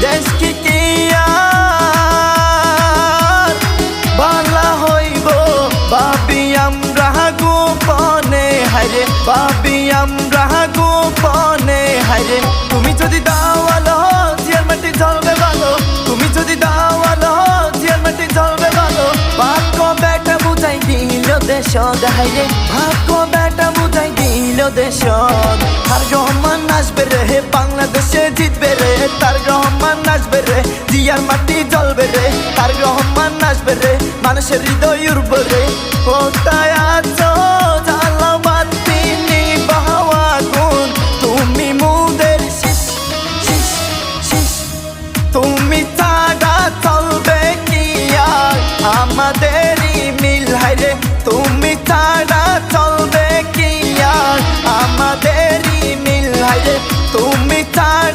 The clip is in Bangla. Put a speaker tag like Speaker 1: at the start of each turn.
Speaker 1: দেশ কি আর বালা হইব ভাবি আমরা গোপনে হায়রে ভাবি আমরা গোপনে হায়রে তুমি যদি দাওয়ালো জিয়ার মাটি জ্বলবে ভালো তুমি যদি দাওয়ালো জিয়ার মাটি জ্বলবে ভালো ভাগ্য বেটা বুঝাই দিল দেশ হায়রে ভাগ্য বেটা বুঝাই দিল দেশ তার রহমান আসবে রে বাংলাদেশে জিতবে রে তার রহমান আসবে রে জিয়ার মাটি জ্বলবে রে তার রহমান আসবে রে মানুষের হৃদয় উড়বে রে কোথায় আছো জ্বালা বাতি নিভাওয়া গুণ তুমি মুদের শিশ শিশ শিশ তুমি ছাড়া চলবে কি আর আমাদেরই মিল হায়রে তুমি ছাড়া চলবে কি আর আমাদেরই মিল হায়রে তুমি ছাড়া